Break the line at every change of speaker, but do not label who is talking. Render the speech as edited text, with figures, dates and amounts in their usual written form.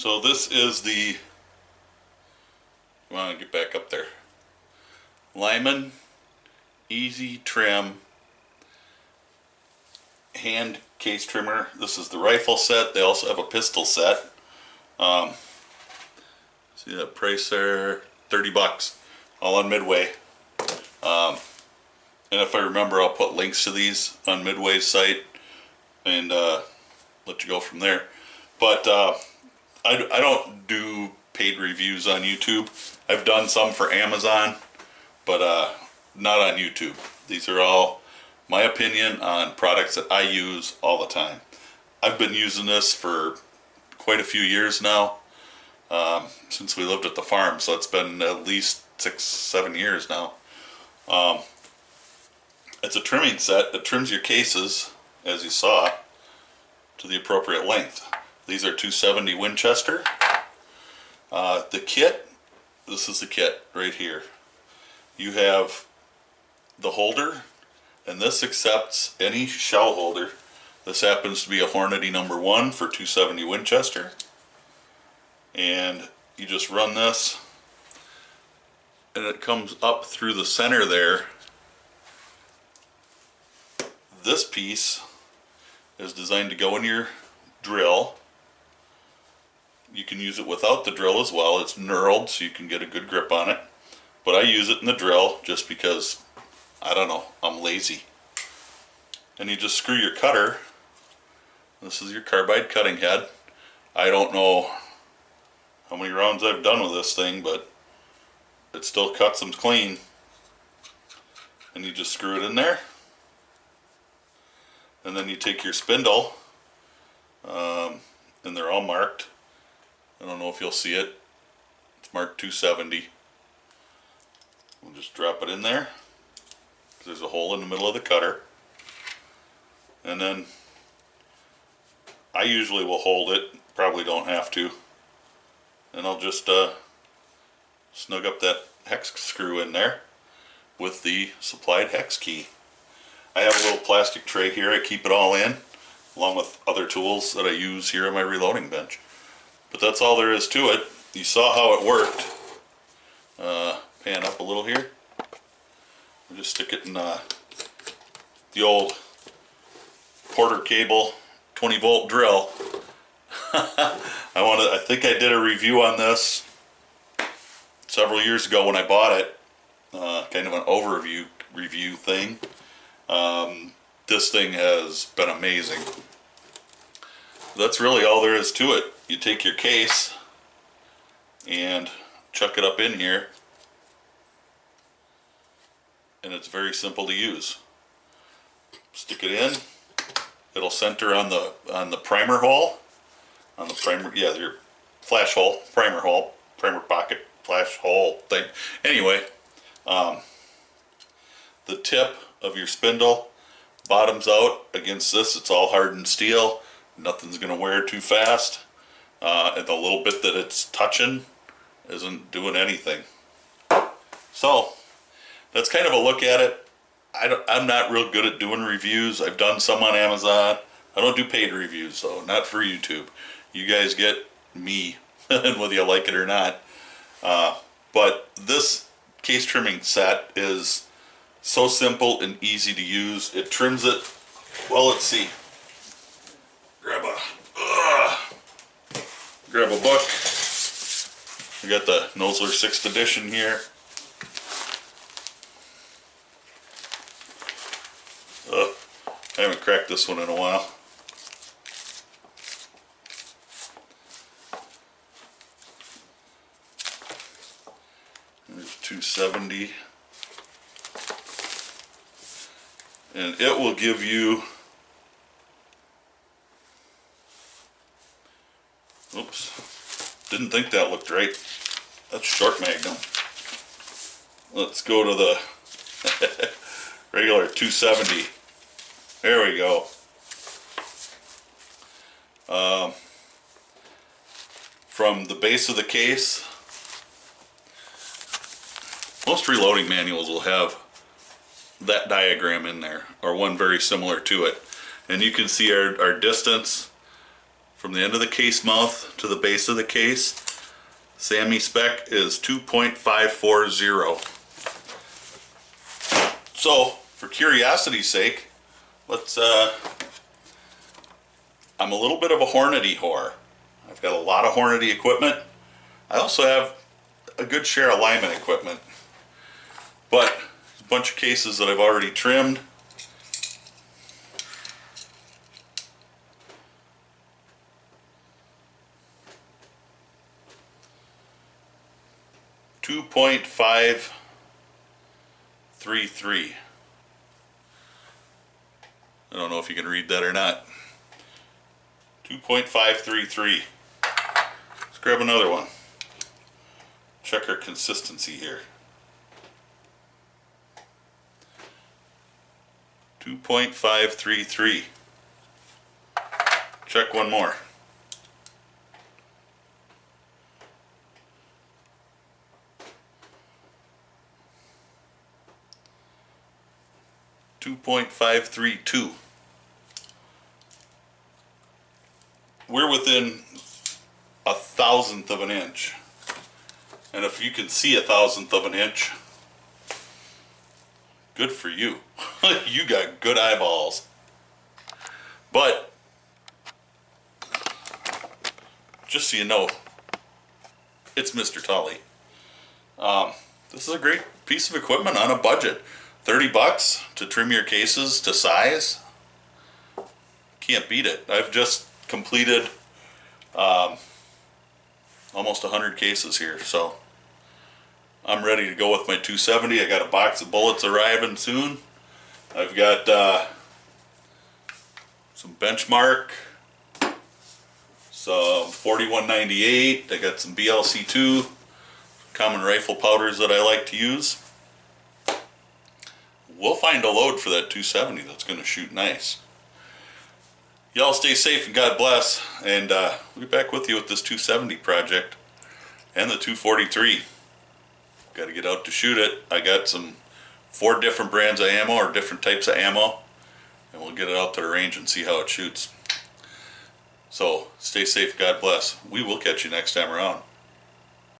So this is the, come on, get back up there, Lyman E-ZEE TRIM hand case trimmer. This is the rifle set. They also have a pistol set. See that price there? $30, all on Midway. And if I remember, I'll put links to these on Midway's site and let you go from there. But I don't do paid reviews on YouTube. I've done some for Amazon, but not on YouTube. These are all my opinion on products that I use all the time. I've been using this for quite a few years now, since we lived at the farm, so it's been at least 6-7 years now. It's a trimming set that trims your cases, as you saw, to the appropriate length. These are 270 Winchester. The kit, this is the kit right here. You have the holder, and this accepts any shell holder. This happens to be a Hornady #1 for 270 Winchester. And you just run this, and it comes up through the center there. This piece is designed to go in your drill. You can use it without the drill as well. It's knurled so you can get a good grip on it. But I use it in the drill just because, I don't know, I'm lazy. And you just screw your cutter. This is your carbide cutting head. I don't know how many rounds I've done with this thing, but it still cuts them clean. And you just screw it in there. And then you take your spindle, and they're all marked. I don't know if you'll see it. It's marked 270. We'll just drop it in there. There's a hole in the middle of the cutter. And then I usually will hold it, probably don't have to. And I'll just snug up that hex screw in there with the supplied hex key. I have a little plastic tray here. I keep it all in, along with other tools that I use here on my reloading bench. But that's all there is to it. You saw how it worked. Pan up a little here. I'll just stick it in the old Porter cable 20-volt drill. I think I did a review on this several years ago when I bought it. Kind of an overview review thing. This thing has been amazing. That's really all there is to it. You take your case and chuck it up in here, and it's very simple to use. Stick it in. It'll center on the primer hole, on the primer, yeah, your flash hole, primer hole, primer pocket, flash hole thing. Anyway, the tip of your spindle bottoms out against this. It's all hardened steel. Nothing's going to wear too fast. And the little bit that it's touching isn't doing anything. So that's kind of a look at it. I'm not real good at doing reviews. I've done some on Amazon. I don't do paid reviews, though, not for YouTube. You guys get me, whether you like it or not. But this case trimming set is so simple and easy to use. It trims it. Well, let's see. Grab a book. We got the Nosler 6th edition here. I haven't cracked this one in a while. There's 270. And it will give you, oops, didn't think that looked right. That's short magnum. Let's go to the regular 270. There we go. From the base of the case, most reloading manuals will have that diagram in there, or one very similar to it. And you can see our distance from the end of the case mouth to the base of the case. SAMI spec is 2.540. So, for curiosity's sake, let's, I'm a little bit of a Hornady whore. I've got a lot of Hornady equipment. I also have a good share of Lyman equipment. But, a bunch of cases that I've already trimmed. .533. I don't know if you can read that or not. 2.533. Let's grab another one. Check our consistency here. 2.533. Check one more. 2.532. We're within a thousandth of an inch. And if you can see a thousandth of an inch, good for you. You got good eyeballs. But, just so you know, it's Mr. Tolly. This is a great piece of equipment on a budget. 30 bucks to trim your cases to size. Can't beat it. I've just completed almost 100 cases here, so I'm ready to go with my 270. I got a box of bullets arriving soon. I've got some Benchmark, some 4198. I got some BLC2 common rifle powders that I like to use. We'll find a load for that 270 that's going to shoot nice. Y'all stay safe and God bless, and we'll be back with you with this 270 project and the 243. Got to get out to shoot it. I got 4 different brands of ammo, or different types of ammo, and we'll get it out to the range and see how it shoots. So stay safe, God bless. We will catch you next time around.